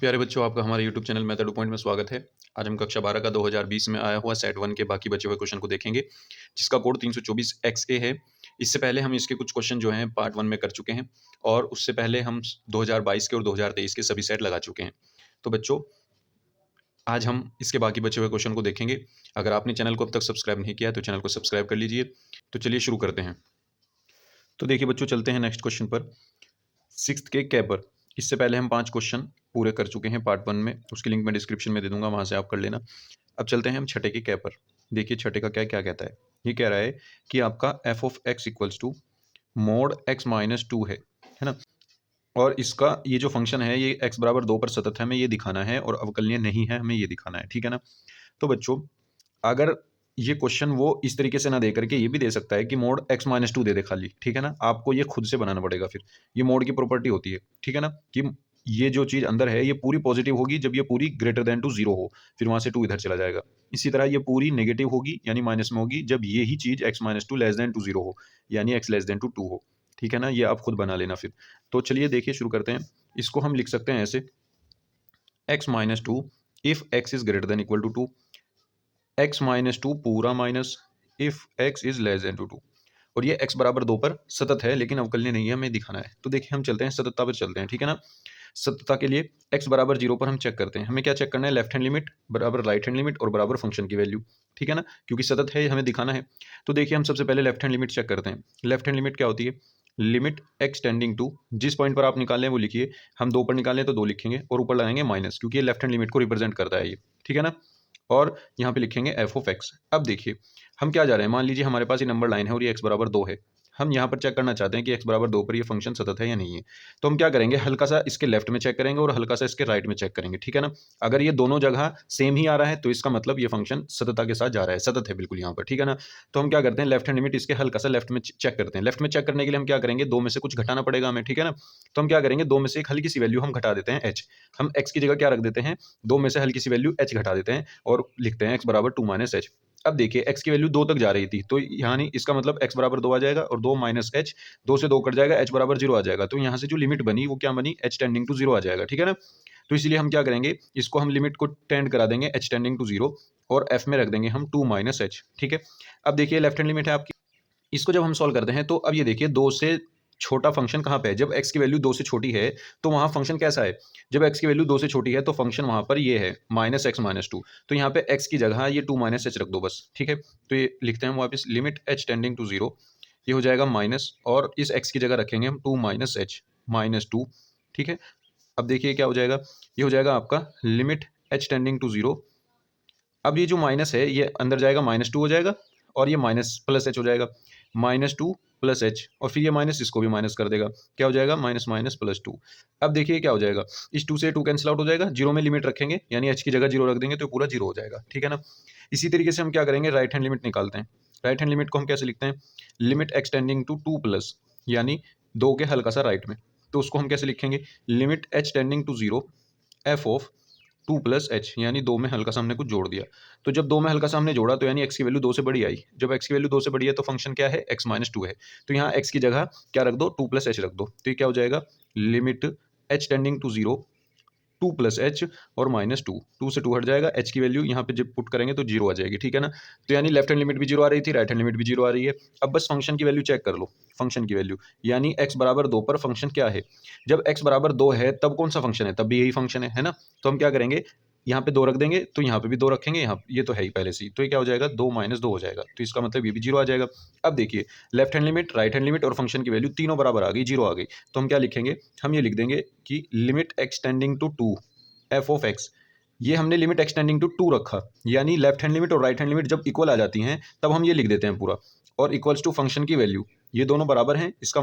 प्यारे बच्चों, आपका हमारे YouTube channel method two point में स्वागत है। आज हम कक्षा 12 का 2020 में आया हुआ सेट 1 के बाकी बचे हुए क्वेश्चन को देखेंगे, जिसका कोड 324 XA है। इससे पहले हम इसके कुछ क्वेश्चन जो हैं पार्ट 1 में कर चुके हैं और उससे पहले हम 2022 के और 2023 के सभी सेट लगा चुके हैं। तो बच्चों, आज हम इसके बाकी बचे हुए क्वेश्चन को देखेंगे। अगर आपने चैनल को अब तक सब्सक्राइब नहीं किया है तो चैनल को सब्सक्राइब कर लीजिए। तो चलिए शुरू करते हैं। तो देखिए बच्चों, चलते हैं नेक्स्ट क्वेश्चन पर। सिक्स्थ के कैपर, इससे पहले हम 5 क्वेश्चन पूरे कर चुके हैं पार्ट 1 में। उसकी लिंक मैं डिस्क्रिप्शन में दे दूंगा, वहाँ से आप कर लेना। अब चलते हैं हम छठे के कैपर। देखिए छठे का क्या क्या कहता है। ये कह रहा है कि आपका f of x equals to mod x minus two है ना। और इसका ये जो फंक्शन है ये एक्स बराबर 2 पर सतत है, हमें ये दिखाना है, और अवकलनीय नहीं है, हमें ये दिखाना है। ठीक है ना। तो बच्चों, अगर ये क्वेश्चन वो इस तरीके से ना दे करके ये भी दे सकता है कि मोड एक्स माइनस टू दे दे खाली। ठीक है ना। आपको ये खुद से बनाना पड़ेगा। फिर ये मोड की प्रॉपर्टी होती है। ठीक है ना, कि ये जो चीज़ अंदर है ये पूरी पॉजिटिव होगी जब ये पूरी ग्रेटर देन टू जीरो हो, फिर वहां से टू इधर चला जाएगा। इसी तरह ये पूरी नेगेटिव होगी यानी माइनस में होगी जब ये ही चीज़ x minus two less than two zero हो, यानी x less than two two हो। ठीक है ना, ये आप खुद बना लेना फिर। तो चलिए देखिए शुरू करते हैं। इसको हम लिख सकते हैं ऐसे, x minus two if x is greater than equal to two, x minus two पूरा minus if x is less than two two. और ये x बराबर 2 पर सतत है, लेकिन अवकलनीय नहीं है, हमें दिखाना है। तो देखिए हम चलते हैं सततता पर चलते हैं। ठीक है ना। सततता के लिए x बराबर 0 पर हम चेक करते हैं। हमें क्या चेक करना है, लेफ्ट हैंड लिमिट बराबर राइट हैंड लिमिट और बराबर फंक्शन की वैल्यू। ठीक है ना, क्योंकि सतत है हमें दिखाना है। तो देखिए हम सबसे पहले लेफ्ट हैंड लिमिट चेक करते हैं। लेफ्ट हैंड लिमिट क्या होती है, लिमिट x टेंडिंग टू, जिस पॉइंट पर आप निकालें वो लिखिए। हम 2 पर निकालें तो 2 लिखेंगे और ऊपर लगाएंगे माइनस, क्योंकि ये लेफ्ट हैंड लिमिट को रिप्रेजेंट करता है ये। ठीक है ना। और यहाँ पे लिखेंगे एफ ऑफ एक्स। अब देखिए हम क्या जा रहे हैं, मान लीजिए हमारे पास ये नंबर लाइन है और ये एक्स बराबर 2 है। हम यहाँ पर चेक करना चाहते हैं कि एक्स बराबर 2 पर ये फंक्शन सतत है या नहीं है। तो हम क्या करेंगे, हल्का सा इसके लेफ्ट में चेक करेंगे और हल्का सा इसके राइट में चेक करेंगे। ठीक है ना। अगर ये दोनों जगह सेम ही आ रहा है तो इसका मतलब ये फंक्शन सततता के साथ जा रहा है, सतत है बिल्कुल यहाँ पर। ठीक है ना। तो हम क्या करते हैं, लेफ्ट हैंड लिमिट इसके हल्का सा लेफ्ट में चेक करते हैं। लेफ्ट में चेक करने के लिए हम क्या करेंगे, 2 में से कुछ घटाना पड़ेगा हमें। ठीक है ना। तो हम क्या करेंगे, 2 में से एक हल्की सी वैल्यू हम घटा देते हैं एच। हम एक्स की जगह क्या रख देते हैं, 2 में से हल्की सी वैल्यू एच घटा देते हैं और लिखते हैं एक्स बराबर 2 माइनस एच। अब देखिए x की वैल्यू 2 तक जा रही थी, तो यानी इसका मतलब x बराबर 2 आ जाएगा और 2 माइनस एच, 2 से 2 कट जाएगा, h बराबर 0 आ जाएगा। तो यहाँ से जो लिमिट बनी वो क्या बनी, h टेंडिंग टू 0 आ जाएगा। ठीक है ना। तो इसलिए हम क्या करेंगे, इसको हम लिमिट को टेंड करा देंगे h टेंडिंग टू 0 और f में रख देंगे हम 2 माइनस एच। ठीक है। अब देखिए लेफ्ट हैंड लिमिट है आपकी, इसको जब हम सॉल्व करते हैं तो अब ये देखिए 2 से छोटा फंक्शन कहाँ पे है, जब x की वैल्यू 2 से छोटी है तो वहाँ फंक्शन कैसा है, जब x की वैल्यू 2 से छोटी है तो फंक्शन वहाँ पर ये है माइनस एक्स माइनस टू। तो यहाँ पे x की जगह ये 2 माइनस एच रख दो बस। ठीक है। तो ये लिखते हैं हम वापस, लिमिट h टेंडिंग टू 0, ये हो जाएगा माइनस, और इस x की जगह रखेंगे हम 2 माइनस एच माइनस टू। ठीक है। अब देखिए क्या हो जाएगा, ये हो जाएगा आपका लिमिट h टेंडिंग टू 0। अब ये जो माइनस है ये अंदर जाएगा, माइनस टू हो जाएगा, और ये माइनस प्लस एच हो जाएगा, माइनस टू प्लस एच, और फिर ये माइनस इसको भी माइनस कर देगा, क्या हो जाएगा, माइनस माइनस प्लस टू। अब देखिए क्या हो जाएगा, इस 2 से 2 कैंसिल आउट हो जाएगा, जीरो में लिमिट रखेंगे यानी एच की जगह जीरो रख देंगे तो पूरा जीरो हो जाएगा। ठीक है ना। इसी तरीके से हम क्या करेंगे, राइट हैंड लिमिट निकालते हैं। राइट हैंड लिमिट को हम कैसे लिखते हैं, लिमिट एक्सटेंडिंग टू 2 प्लस, यानी 2 के हल्का सा राइट में, तो उसको हम कैसे लिखेंगे, limit h tending to 0 f of 2 plus h, यानी 2 में हल्का सा हमने कुछ जोड़ दिया। तो जब 2 में हल्का सा हमने जोड़ा तो यानी x की वैल्यू 2 से बड़ी आई। जब x की वैल्यू 2 से बड़ी है तो फंक्शन क्या है, x माइनस टू है। तो यहाँ x की जगह क्या रख दो, 2 प्लस एच रख दो। तो ये क्या हो जाएगा, limit h tending to 0 2 plus h और माइनस टू, 2 से 2 हट जाएगा, h की वैल्यू यहाँ पे जब पुट करेंगे तो जीरो आ जाएगी। ठीक है ना। तो यानी लेफ्ट हैंड लिमिट भी जीरो आ रही थी, राइट हैंड लिमिट भी जीरो आ रही है। अब बस फंक्शन की वैल्यू चेक कर लो, फंक्शन की वैल्यू यानी x बराबर 2 पर फंक्शन क्या है। जब x बराबर 2 है तब कौन सा फंक्शन है, तब भी यही फंक्शन है ना। तो हम क्या करेंगे, यहाँ पे 2 रख देंगे तो यहाँ पे भी 2 रखेंगे, यहाँ ये तो है ही पहले से ही, तो ये क्या हो जाएगा, 2 माइनस 2 हो जाएगा, तो इसका मतलब ये भी जीरो आ जाएगा। अब देखिए left hand limit, right hand limit और फंक्शन की वैल्यू तीनों बराबर आ गई, जीरो आ गई। तो हम क्या लिखेंगे, हम ये लिख देंगे कि limit extending to 2 f of x, ये हमने लिमिट एक्सटेंडिंग टू 2 रखा, यानी लेफ्ट हैंड लिमिट और राइट हैंड लिमिट जब इक्वल आ जाती हैं तब हम ये लिख देते हैं पूरा, और इक्वल्स टू फंक्शन की वैल्यू, ये दोनों बराबर हैं। इसका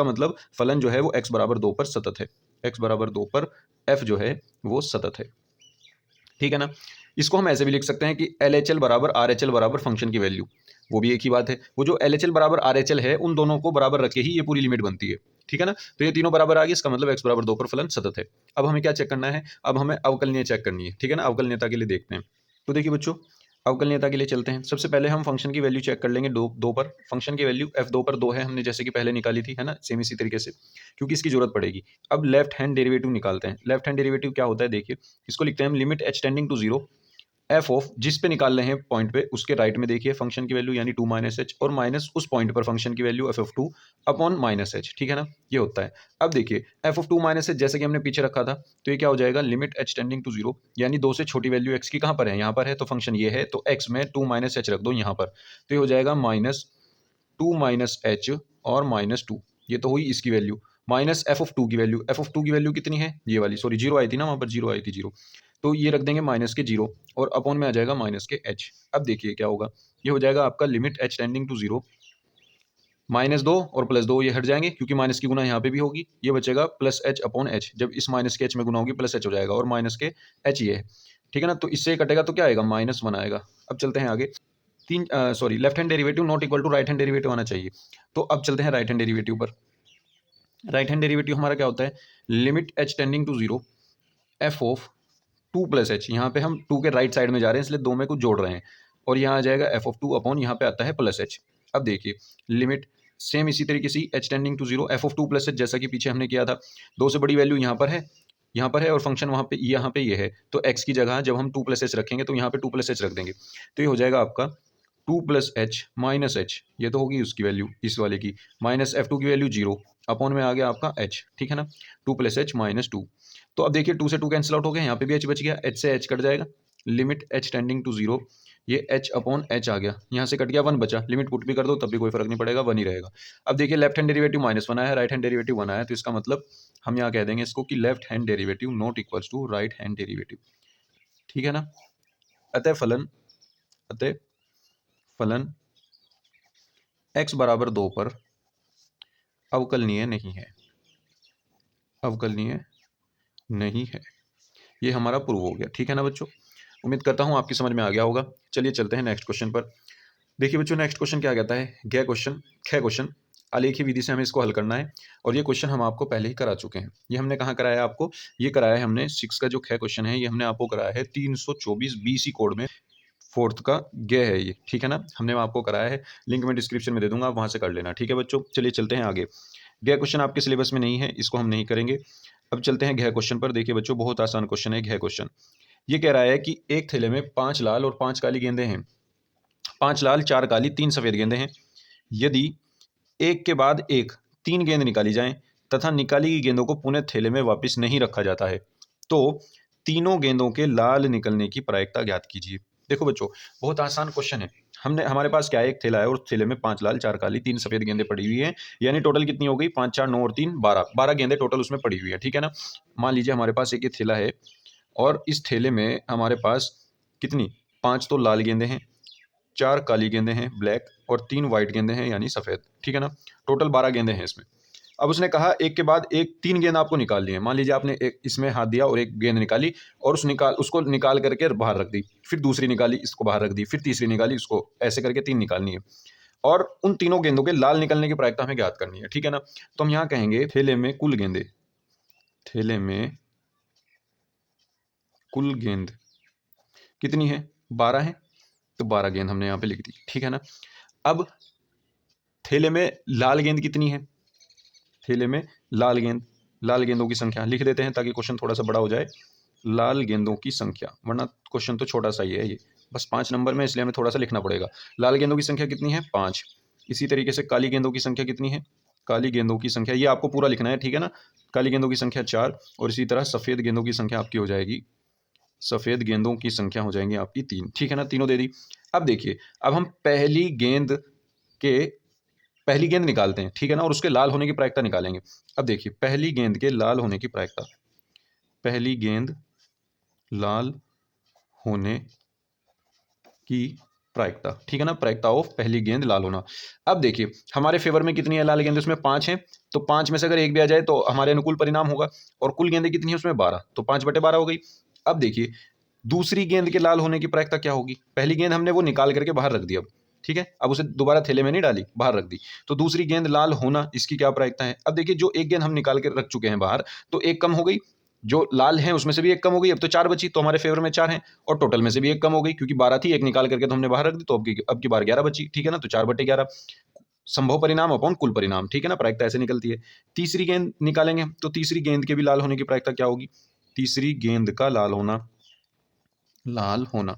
मतलब फलन जो है वो x बराबर 2 पर सतत है, x बराबर 2 पर f जो है वो सतत है। ठीक है ना। इसको हम ऐसे भी लिख सकते हैं कि LHL बराबर RHL बराबर फंक्शन की वैल्यू, वो भी एक ही बात है। वो जो LHL बराबर RHL है उन दोनों को बराबर रख के ही ये पूरी लिमिट बनती है। ठीक है ना। तो ये तीनों बराबर आ गई, इसका मतलब x बराबर 2 पर फलन सतत है। अब हमें क्या चेक करना है, अब हमें अवकलनीय चेक करनी है। ठीक है ना, अवकलनीयता के लिए देखते हैं। तो देखिए बच्चों, अवकलनीयता के लिए चलते हैं। सबसे पहले हम फंक्शन की वैल्यू चेक कर लेंगे दो पर। फंक्शन की वैल्यू f2 पर 2 है, हमने जैसे कि पहले निकाली थी, है ना, सेम इसी तरीके से, क्योंकि इसकी जरूरत पड़ेगी। अब लेफ्ट हैंड डेरिवेटिव निकालते हैं। लेफ्ट हैंड डेरिवेटिव क्या होता है, देखिए इसको लिखते हैं हम limit h tending to 0 f of, जिस पे निकाल रहे हैं पॉइंट पे, उसके राइट में देखिए फंक्शन की वैल्यू यानी 2 माइनस एच, और माइनस उस पॉइंट पर फंक्शन की value F of 2 upon minus H, ठीक है ना, ये होता है। अब देखिए एफ ऑफ 2 माइनस एच जैसे कि हमने पीछे रखा था, तो ये क्या हो जाएगा, लिमिट एच टेंडिंग टू 0, यानी 2 से छोटी वैल्यू एक्स की कहाँ पर है, यहाँ पर है, तो फंक्शन ये है, तो एक्स में 2 माइनस एच रख दो यहाँ पर, तो ये हो जाएगा माइनस 2 माइनस एच और माइनस 2, ये तो हुई इसकी वैल्यू, माइनस एफ ऑफ 2 की वैल्यू, एफ ऑफ 2 की वैल्यू कितनी है, ये वाली, सॉरी जीरो आई थी ना, वहाँ पर जीरो आई थी, जीरो, तो ये रख देंगे माइनस के 0 और अपॉन में आ जाएगा माइनस के h। अब देखिए क्या होगा, ये हो जाएगा आपका limit h tending to 0, minus 2 और प्लस 2 ये हट जाएंगे क्योंकि माइनस की गुना यहाँ पे भी होगी, ये बचेगा प्लस h अपॉन h, जब इस माइनस के h में गुना होगी प्लस h हो जाएगा, और माइनस के h ये है, ठीक है ना, तो इससे कटेगा तो क्या आएगा, -1 आएगा। अब चलते हैं आगे, sorry left hand derivative not equal to right hand derivative आना चाहिए, तो अब चलते हैं राइट हैंड डेरिवेटिव पर। राइट हैंड डेरिवेटिव हमारा क्या होता है, limit h tending to 0 f of 2 plus h, यहाँ पे हम 2 के राइट साइड में जा रहे हैं इसलिए 2 में कुछ जोड़ रहे हैं, और यहाँ आ जाएगा एफ ऑफ 2 अपॉन यहाँ पे आता है प्लस एच। अब देखिए लिमिट सेम इसी तरीके से h tending to 0 f of 2 plus h, जैसा कि पीछे हमने किया था, 2 से बड़ी वैल्यू यहाँ पर है, यहाँ पर है, और फंक्शन वहाँ पे यहाँ पे ये है, तो एक्स की जगह जब हम 2 प्लस एच रखेंगे तो यहाँ पे 2 प्लस एच रख देंगे, तो ये हो जाएगा आपका 2 प्लस एच माइनस एच, ये तो होगी उसकी वैल्यू इस वाले की, माइनस एफ 2 की वैल्यू 0 अपॉन में आ गया आपका एच, ठीक है ना, 2 प्लस एच माइनस 2, तो अब देखिए 2 से 2 कैंसिल आउट हो गया, यहाँ पे भी h बच गया, h से h कट जाएगा, लिमिट h टेंडिंग टू 0, ये h अपॉन h आ गया, यहाँ से कट गया 1 बचा, लिमिट पुट भी कर दो तब भी कोई फर्क नहीं पड़ेगा, 1 ही रहेगा। अब देखिए लेफ्ट हैंड डेरिवेटिव -1 आया है, राइट हैंड डेरिवेटिव 1 आया है, तो इसका मतलब हम यहाँ कह देंगे इसको कि left hand derivative not equals to right hand derivative, ठीक है ना। अतः फलन x बराबर 2 पर अवकलनीय नहीं है, अवकलनीय नहीं है, ये हमारा प्रूव हो गया, ठीक है ना बच्चों। उम्मीद करता हूँ आपकी समझ में आ गया होगा। चलिए चलते हैं नेक्स्ट क्वेश्चन पर। देखिए बच्चों नेक्स्ट क्वेश्चन क्या कहता है, ख क्वेश्चन आलेखी विधि से हमें इसको हल करना है, और ये क्वेश्चन हम आपको पहले ही करा चुके हैं। ये हमने कहाँ कराया आपको, ये कराया है हमने 6 का जो ख क्वेश्चन है, ये हमने आपको कराया है 324 BC कोड में, फोर्थ का ग है ये, ठीक है ना, हमने आपको कराया है, लिंक मैं डिस्क्रिप्शन में दे दूंगा, आप वहाँ से कर लेना, ठीक है बच्चों। चलिए चलते हैं आगे। ग क्वेश्चन आपके सिलेबस में नहीं है, इसको हम नहीं करेंगे। अब चलते हैं घ क्वेश्चन पर। देखिए बच्चों बहुत आसान क्वेश्चन है घ क्वेश्चन। ये कह रहा है कि एक थैले में 5 लाल और 5 काली गेंदें हैं, 5 लाल 4 काली 3 सफेद गेंदें हैं। यदि एक के बाद एक 3 गेंद निकाली जाएं तथा निकाली गई गेंदों को पुनः थैले में वापस नहीं रखा जाता है, तो तीनों गेंदों के लाल निकलने की प्रायिकता ज्ञात कीजिए। देखो बच्चों बहुत आसान क्वेश्चन है। हमारे पास क्या है, एक थैला है और उस थैले में 5 लाल 4 काली 3 सफेद गेंदें पड़ी हुई हैं, यानी टोटल कितनी हो गई, 5 4 9 और 3 12 गेंदें टोटल उसमें पड़ी हुई है, ठीक है ना। मान लीजिए हमारे पास एक ये थैला है और इस थैले में हमारे पास कितनी, 5 तो लाल गेंदें हैं, 4 काली गेंदें हैं ब्लैक, और 3 वाइट गेंदें हैं यानी सफ़ेद, ठीक है ना, टोटल 12 गेंदें हैं इसमें। अब उसने कहा एक के बाद एक 3 गेंद आपको निकालनी है। मान लीजिए आपने एक इसमें हाथ दिया और एक गेंद निकाली और उसको निकाल करके बाहर रख दी, फिर दूसरी निकाली इसको बाहर रख दी, फिर तीसरी निकाली इसको, ऐसे करके 3 निकालनी है, और उन तीनों गेंदों के लाल निकलने की प्रायिकता हमें ज्ञात करनी है, ठीक है ना। तो हम यहाँ कहेंगे थैले में कुल गेंद कितनी है, 12 है, तो 12 गेंद हमने यहाँ पे लिख दी, ठीक है ना। अब थैले में लाल गेंद कितनी है, थैले में लाल गेंदों की संख्या लिख देते हैं ताकि क्वेश्चन थोड़ा सा बड़ा हो जाए। लाल गेंदों की संख्या, वरना क्वेश्चन तो छोटा सा ही है, ये बस 5 नंबर में, इसलिए हमें थोड़ा सा लिखना पड़ेगा। लाल गेंदों की संख्या कितनी है, 5। इसी तरीके से काली गेंदों की संख्या कितनी है, काली गेंदों की संख्या, ये आपको पूरा लिखना है, ठीक है ना। काली गेंदों की संख्या 4, और इसी तरह सफ़ेद गेंदों की संख्या आपकी हो जाएगी, सफ़ेद गेंदों की संख्या हो जाएंगी आपकी 3, ठीक है ना, तीनों दे दी। अब देखिए अब हम पहली गेंद निकालते हैं, ठीक है ना, और उसके लाल होने की प्रायिकता निकालेंगे। अब देखिए पहली गेंद के लाल होने की प्रायिकता, पहली गेंद लाल होने की प्रायिकता, ठीक है ना, प्रायिकता ऑफ पहली गेंद लाल होना। अब देखिए हमारे फेवर में कितनी है लाल गेंद, उसमें 5 है, तो 5 में से अगर एक भी आ जाए तो हमारे अनुकूल परिणाम होगा, और कुल गेंदें कितनी है उसमें 12, तो 5/12 हो गई। अब देखिए दूसरी गेंद के लाल होने की प्रायिकता क्या होगी, पहली गेंद हमने वो निकाल करके बाहर रख दी, अब ठीक है, अब उसे दोबारा थैले में नहीं डाली, बाहर रख दी, तो दूसरी गेंद लाल होना इसकी क्या प्रायिकता है। अब देखिए जो एक गेंद हम निकाल के रख चुके हैं बाहर, तो एक कम हो गई, जो लाल हैं उसमें से भी एक कम हो गई, अब तो 4 बची, तो हमारे फेवर में 4 हैं, और टोटल में से भी एक कम हो गई क्योंकि 12 थी, एक निकाल करके तो हमने बाहर रख दी, तो अब की बार 11 बची, ठीक है ना। तो 4/11 संभव परिणाम अपॉन कुल परिणाम, ठीक है ना, प्रायिकता ऐसे निकलती है। तीसरी गेंद निकालेंगे, तो तीसरी गेंद के भी लाल होने की प्रायिकता क्या होगी, तीसरी गेंद का लाल होना,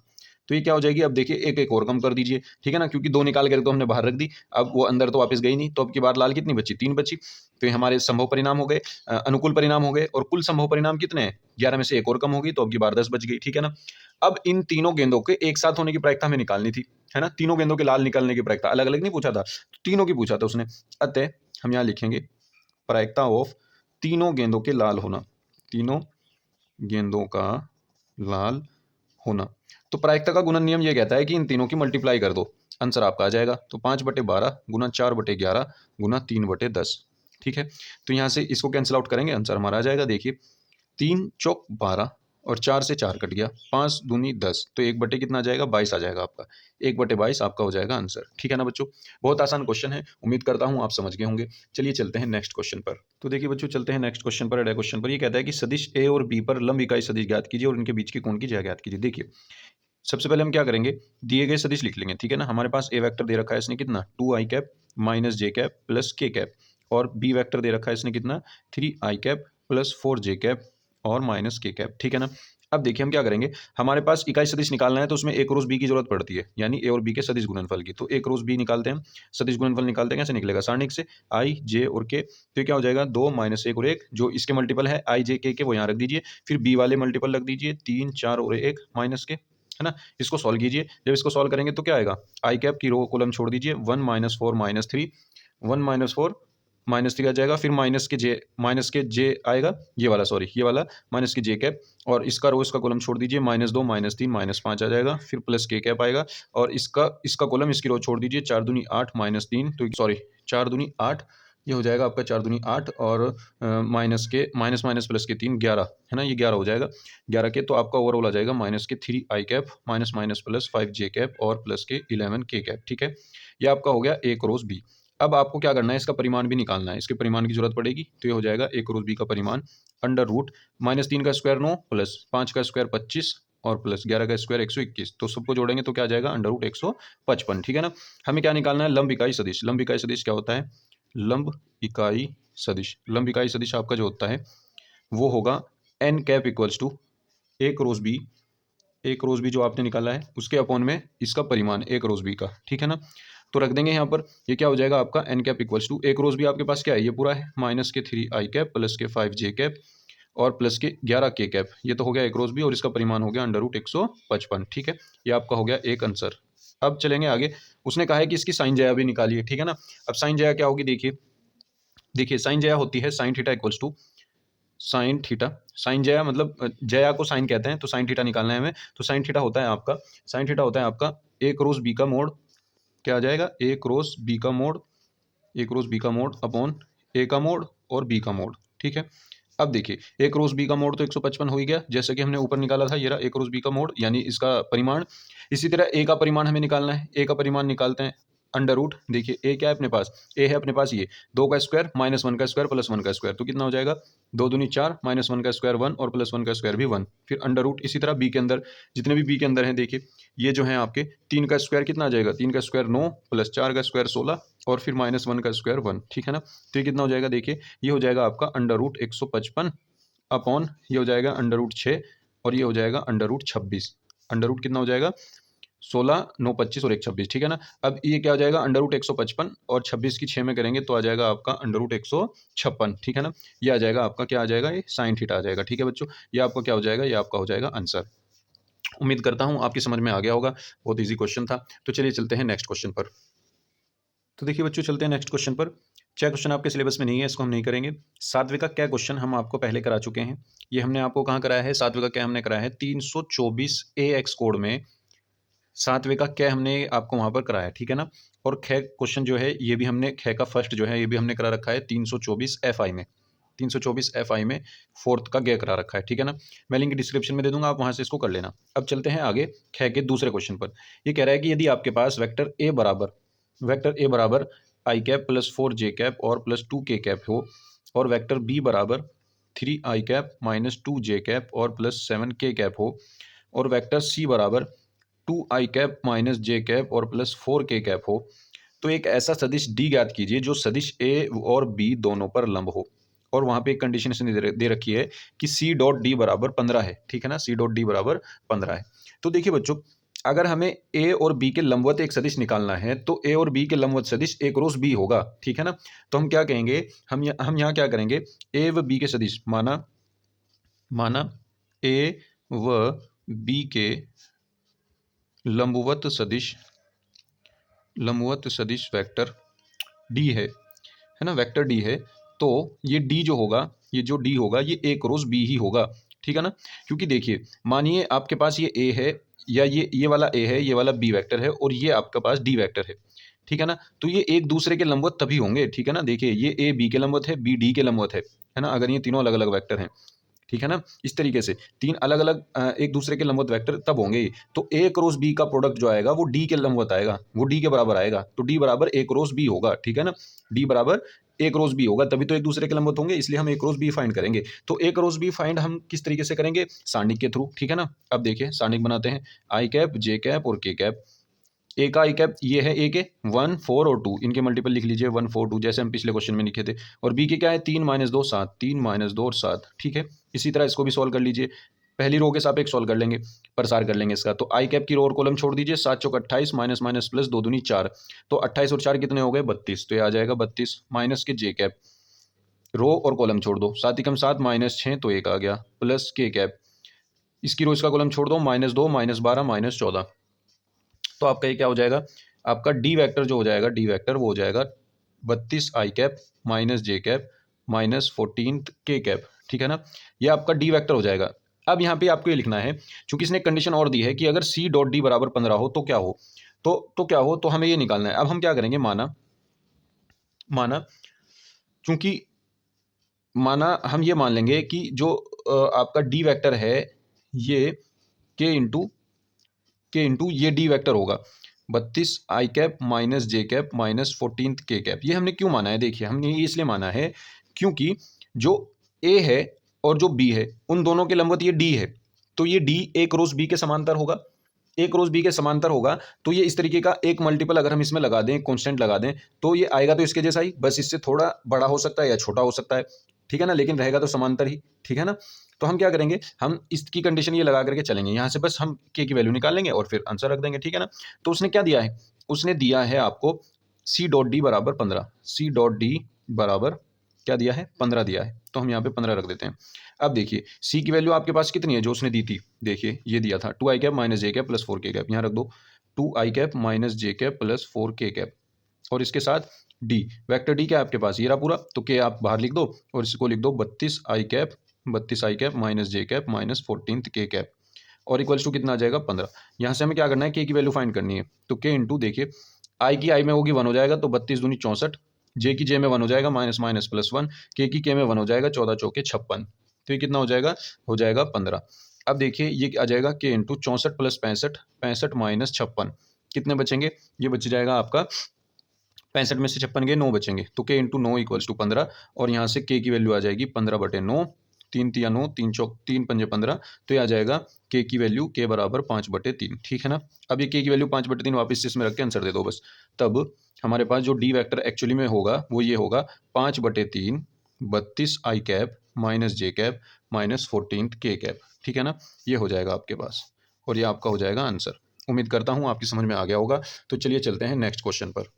तो ये क्या हो जाएगी, अब देखिए एक एक और कम कर दीजिए, ठीक है ना, क्योंकि 2 निकाल कर तो हमने बाहर रख दी, अब वो अंदर तो वापस गई नहीं, तो अब की बार लाल कितनी बची, 3 बची, तो ये हमारे संभव परिणाम हो गए, अनुकूल परिणाम हो गए, और कुल संभव परिणाम कितने हैं, 11 में से एक और कम होगी, तो अब की बार 10 बच गई, ठीक है ना। अब इन तीनों गेंदों के एक साथ होने की प्रायिकता हमें निकालनी थी, है ना, तीनों गेंदों के लाल निकलने की प्रायिकता, अलग अलग नहीं पूछा था, तो तीनों की पूछा था उसने, अतः हम यहाँ लिखेंगे प्रायिकता ऑफ तीनों गेंदों के लाल होना, तीनों गेंदों का लाल होना। तो प्रायिकता का गुणन नियम ये कहता है कि इन तीनों की मल्टीप्लाई कर दो, आंसर आपका आ जाएगा, तो 5/12 गुना 4/11 गुना 3/10, ठीक है। तो यहाँ से इसको कैंसिल आउट करेंगे, आंसर हमारा आ जाएगा, देखिए 3 चौक 12 और 4 से 4 कट गया, 5 दूनी 10, तो 1 बटे कितना आ जाएगा, 22 आ जाएगा आपका, 1/22 आपका हो जाएगा आंसर, ठीक है ना बच्चों। बहुत आसान क्वेश्चन है, उम्मीद करता हूँ आप समझ गए होंगे। चलिए चलते हैं नेक्स्ट क्वेश्चन पर। तो देखिए बच्चों, चलते हैं नेक्स्ट क्वेश्चन पर। अगला क्वेश्चन पर ये कहता है कि सदिश ए और बी पर लंब इकाई सदिश ज्ञात कीजिए और इनके बीच के कोण की ज्या ज्ञात कीजिए। देखिए सबसे पहले हम क्या करेंगे, दिए गए सदिश लिख लेंगे, ठीक है ना। हमारे पास ए वेक्टर दे रखा है, इसने कितना 2i कैप माइनस जे कैप प्लस के कैप, और बी वेक्टर दे रखा है, इसने कितना 3i cap plus 4j cap और माइनस के कैप, ठीक है ना। अब देखिए हम क्या करेंगे, हमारे पास इकाई सदिश निकालना है, तो उसमें ए क्रॉस बी की जरूरत पड़ती है, यानी ए और बी के सदिश गुणनफल की। तो ए क्रॉस बी निकालते हैं, सदिश गुणनफल निकालते हैं, कैसे निकलेगा, सारणिक से आई जे और के, तो ये क्या हो जाएगा 2 माइनस 1 और 1, जो इसके मल्टीपल है आई जे के वो यहाँ रख दीजिए, फिर बी वाले मल्टीपल रख दीजिए 3 4 और 1 माइनस के, है ना। इसको सॉल्व कीजिए, जब इसको सॉल्व करेंगे तो क्या आएगा, आई कैप की रो कॉलम छोड़ दीजिए, 1 माइनस 4 माइनस 3, 1 माइनस 4 माइनस 3 आ जाएगा, फिर माइनस के जे आएगा, ये वाला सॉरी, ये वाला माइनस के जे कैप, और इसका रो इसका कॉलम छोड़ दीजिए, -2 -3 -5 आ जाएगा, फिर प्लस के कैप आएगा, और इसका कॉलम इसकी रो छोड़ दीजिए, 4 दूनी 8 -3, तो सॉरी 4 दूनी 8, ये हो जाएगा आपका 4 दूनी 8, और माइनस के माइनस माइनस प्लस के 3 11, है ना, ये 11 हो जाएगा, 11 के, तो आपका ओवरऑल आ जाएगा माइनस के 3 आई कैप माइनस माइनस प्लस 5 जे कैप और प्लस के 11 के कैप, ठीक है। ये आपका हो गया ए क्रॉस बी। अब आपको क्या करना है, इसका परिमाण भी निकालना है, इसके परिमाण की जरूरत पड़ेगी, तो ये हो जाएगा ए क्रॉस बी का परिमाण अंडर रूट -3 का स्क्वायर 9 प्लस 5 का स्क्वायर 25 और प्लस 11 का स्क्वायर 121, तो सबको जोड़ेंगे तो क्या आ जाएगा अंडर रूट 155, ठीक है ना। हमें क्या निकालना है, लंब इकाई सदिश। लंब इकाई सदिश क्या होता है, लंब इकाई सदिश, लंब इकाई सदिश आपका जो होता है वो होगा n cap equals to a cross b, a cross b जो आपने निकाला है उसके अपॉन में इसका परिमाण ए क्रॉस बी का, ठीक है ना। तो रख देंगे यहाँ पर, ये क्या हो जाएगा आपका n cap equals to a cross b आपके पास क्या है, ये पूरा है, माइनस के 3 आई कैप प्लस के 5 जे कैप और प्लस के 11 के कैप, ये तो हो गया ए क्रॉस बी, और इसका परिमाण हो गया अंडर रूट 155, ठीक है। ये आपका हो गया एक आंसर। अब चलेंगे आगे, उसने कहा है कि इसकी साइन जया भी निकालिए, ठीक है ना। अब साइन जया क्या होगी, देखिए देखिए साइन जया होती है sine theta equals to sine theta, sine जया मतलब जया को साइन कहते हैं, तो साइन थीटा निकालना है हमें, तो साइन थीटा होता है आपका, साइन थीटा होता है आपका ए क्रॉस बी का मोड, क्या आ जाएगा ए क्रॉस बी का मोड, ए क्रॉस बी का मोड अपॉन ए का मोड और बी का मोड, ठीक है। अब देखिए ए क्रॉस बी का मोड तो 155 हो ही गया, जैसे कि हमने ऊपर निकाला था, ये रहा ए क्रॉस बी का मोड यानी इसका परिमाण। इसी तरह ए का परिमाण हमें निकालना है, ए का परिमाण निकालते हैं अंडर रूट, देखिए ए क्या है अपने पास, ए है अपने पास ये 2 का स्क्वायर माइनस 1 का स्क्वायर प्लस 1 का स्क्वायर, तो कितना हो जाएगा 2 दूनी 4 माइनस 1 का स्क्वायर 1 और प्लस 1 का स्क्वायर भी 1, फिर अंडर रूट। इसी तरह बी के अंदर जितने भी बी के अंदर हैं, देखिए ये जो है आपके 3 का स्क्वायर कितना आ जाएगा, 3 का स्क्वायर 9 प्लस 4 का स्क्वायर 16 और फिर माइनस 1 का स्क्वायर 1, ठीक है ना। तो ये कितना हो जाएगा, देखिए ये हो जाएगा आपका अंडर रूट 155 अपॉन ये हो जाएगा अंडर रूट 6 और ये हो जाएगा अंडर रूट 26, अंडर रूट कितना हो जाएगा 16 9 25 और 1 26, ठीक है ना। अब ये क्या हो जाएगा अंडर रूट 155 और 26 की 6 में करेंगे तो आ जाएगा आपका अंडर रूट 156, ठीक है ना। ये आ जाएगा आपका, क्या आ जाएगा, ये साइन थीटा आ जाएगा, ठीक है बच्चों। ये आपका क्या हो जाएगा, ये आपका हो जाएगा आंसर। उम्मीद करता हूँ आपकी समझ में आ गया होगा, बहुत ईजी क्वेश्चन था। तो चलिए चलते हैं नेक्स्ट क्वेश्चन पर। तो देखिए बच्चों, चलते हैं नेक्स्ट क्वेश्चन पर। चाहे क्वेश्चन आपके सिलेबस में नहीं है, इसको हम नहीं करेंगे। सातवें का क्या क्वेश्चन हम आपको पहले करा चुके हैं, ये हमने आपको कहाँ कराया है, सातवें का क्या हमने कराया है 324 AX कोड में, सातवें का क्या हमने आपको वहाँ पर कराया है, ठीक है ना। और ख क्वेश्चन जो है ये भी हमने ख का फर्स्ट जो है ये भी हमने करा रखा है 324 FI में, 324 FI में फोर्थ का गे करा रखा है, ठीक है ना। मैं लिंक डिस्क्रिप्शन में दे दूंगा, आप वहाँ से इसको कर लेना। अब चलते हैं आगे ख के दूसरे क्वेश्चन पर। ये कह रहा है कि यदि आपके पास वेक्टर ए बराबर आई कैप प्लस 4 जे कैप और प्लस 2 के कैप हो और वेक्टर बी बराबर 3 आई कैप माइनस 2 जे कैप और प्लस 7 के कैप हो और वेक्टर सी बराबर 2 आई कैप माइनस जे कैप और प्लस 4 के कैप हो, तो एक ऐसा सदिश डी ज्ञात कीजिए जो सदिश ए और बी दोनों पर लंब हो। और वहाँ पे एक कंडीशन इसने दे रखी है कि सी डॉट डी बराबर 15 है, ठीक है ना, सी डॉट डी बराबर 15 है। तो देखिए बच्चों, अगर हमें ए और बी के लंबवत एक सदिश निकालना है तो ए और बी के लंबवत सदिश ए क्रॉस बी होगा, ठीक है ना। तो हम क्या कहेंगे, हम यहाँ क्या करेंगे, ए व बी के सदिश माना ए व बी के लंबवत सदिश वेक्टर डी है ना, वेक्टर डी है। तो ये डी जो होगा, ये जो डी होगा ये ए क्रॉस बी ही होगा, ठीक है ना। क्योंकि देखिए, मानिए आपके पास ये ए है या ये वाला ए है, ये वाला बी वेक्टर है और ये आपके पास डी वेक्टर है, ठीक है ना। तो ये एक दूसरे के लंबवत तभी होंगे, ठीक है ना। देखिए, ये ए बी के लंबवत है, बी डी के लंबवत है ना, अगर ये तीनों अलग अलग वेक्टर हैं, ठीक है ना। इस तरीके से तीन अलग अलग एक दूसरे के लंबवत वेक्टर तब होंगे। तो ए क्रॉस बी का प्रोडक्ट जो आएगा वो डी के लंबवत आएगा, वो डी के बराबर आएगा। तो डी बराबर ए क्रॉस बी होगा, ठीक है ना, डी बराबर ए क्रॉस बी होगा, तभी तो एक दूसरे के लंबवत होंगे, इसलिए हम ए क्रॉस बी फाइंड करेंगे। तो ए क्रॉस बी फाइंड हम किस तरीके से करेंगे, सारणिक के थ्रू, ठीक है ना। अब देखिए सारणिक बनाते हैं, आई कैप जे कैप और के कैप। ए का आई कैप ये है, ए के 1 4 और 2, इनके मल्टीपल लिख लीजिए 1 4 2, जैसे हम पिछले क्वेश्चन में लिखे थे। और बी के क्या है, 3 - 2 7, 3 - 2 और 7, ठीक है। इसी तरह इसको भी सॉल्व कर लीजिए, पहली रो के सापेक्ष सॉल्व कर लेंगे, प्रसार कर लेंगे इसका। तो आई कैप की रो और कॉलम छोड़ दीजिए, 7 चौक 28 माइनस माइनस प्लस 2 दूनी 4, तो 28 और 4 कितने हो गए, 32, तो ये आ जाएगा 32 माइनस के जे कैप, रो और कॉलम छोड़ दो, 7 एकम 7 माइनस 6 तो 1 आ गया, प्लस के कैप, इसकी रो इसका कॉलम छोड़ दो, -2 -12 -14, तो आपका ये क्या हो जाएगा, आपका डी वेक्टर जो हो जाएगा, डी वेक्टर वो हो जाएगा 32 आई कैप माइनस जे कैप माइनस 14 के कैप, ठीक है ना। ये आपका डी वेक्टर हो जाएगा। अब यहाँ पे आपको ये लिखना है, चूंकि इसने कंडीशन और दी है कि अगर सी डॉट डी बराबर 15 हो तो क्या हो, तो क्या हो, तो हमें ये निकालना है। अब हम क्या करेंगे, माना चूंकि हम ये मान लेंगे कि जो आपका डी वेक्टर है ये के इंटू ये डी वेक्टर होगा, 32 आई कैप माइनस जे कैप माइनस 14 के कैप। ये हमने क्यों माना है, देखिए हमने ये इसलिए माना है क्योंकि जो ए है और जो बी है उन दोनों के लंबवत ये डी है, तो ये डी ए क्रॉस बी के समांतर होगा, ए क्रॉस बी के समांतर होगा। तो ये इस तरीके का एक मल्टीपल अगर हम इसमें लगा दें, कांस्टेंट लगा दें, तो ये आएगा तो इसके जैसा ही, बस इससे थोड़ा बड़ा हो सकता है या छोटा हो सकता है, ठीक है ना, लेकिन रहेगा तो समांतर ही, ठीक है ना। तो हम क्या करेंगे, हम इसकी कंडीशन ये लगा करके चलेंगे, यहाँ से बस हम के की वैल्यू निकाल लेंगे और फिर आंसर रख देंगे, ठीक है ना। तो उसने क्या दिया है, उसने दिया है आपको सी डॉट डी बराबर 15, सी डॉट डी बराबर क्या दिया है, 15 दिया है, तो हम यहाँ पे 15 रख देते हैं। अब देखिए सी की वैल्यू आपके पास कितनी है जो उसने दी थी, देखिए ये दिया था 2 आई कैप माइनस जे कैप प्लस 4 के कैप, यहाँ रख दो 2 आई कैप माइनस जे कैप प्लस 4 के कैप, और इसके साथ डी वेक्टर डी क्या है आपके पास, ये रहा पूरा, तो के आप बाहर लिख दो और इसको लिख दो 32 आई कैप माइनस जे कैप माइनस 14 के कैप, और इक्वल्स टू कितना आ जाएगा 15। यहाँ से हमें क्या करना है, के की वैल्यू फाइंड करनी है, तो के इंटू देखिए आई की आई में होगी 1 हो जाएगा, तो 32 दूनी 64, जे की जे में 1 हो जाएगा माइनस माइनस प्लस 1, के की के में 1 हो जाएगा, 14 चौके 56, तो ये कितना हो जाएगा 15। अब देखिए ये आ जाएगा के इंटू 64 प्लस 65, 65 माइनस 56, कितने बचेंगे, ये बच जाएगा आपका 65 में से 56 गए 9 बचेंगे, तो के इंटू 9 इक्वल्स टू 15, और यहाँ से के की वैल्यू आ जाएगी 15/9, 3 तिया 9, 3 चौक 3 पंजे 15, तो ये आ जाएगा के की वैल्यू के बराबर 5/3, ठीक है ना। अब ये के की वैल्यू 5/3 वापस इसमें रख के आंसर दे दो बस, तब हमारे पास जो डी वेक्टर एक्चुअली में होगा वो ये होगा 5/3 32 आई कैप माइनस जे कैप माइनस 14 के कैप, ठीक है ना। ये हो जाएगा आपके पास और ये आपका हो जाएगा आंसर। उम्मीद करता हूँ आपकी समझ में आ गया होगा। तो चलिए चलते हैं नेक्स्ट क्वेश्चन पर।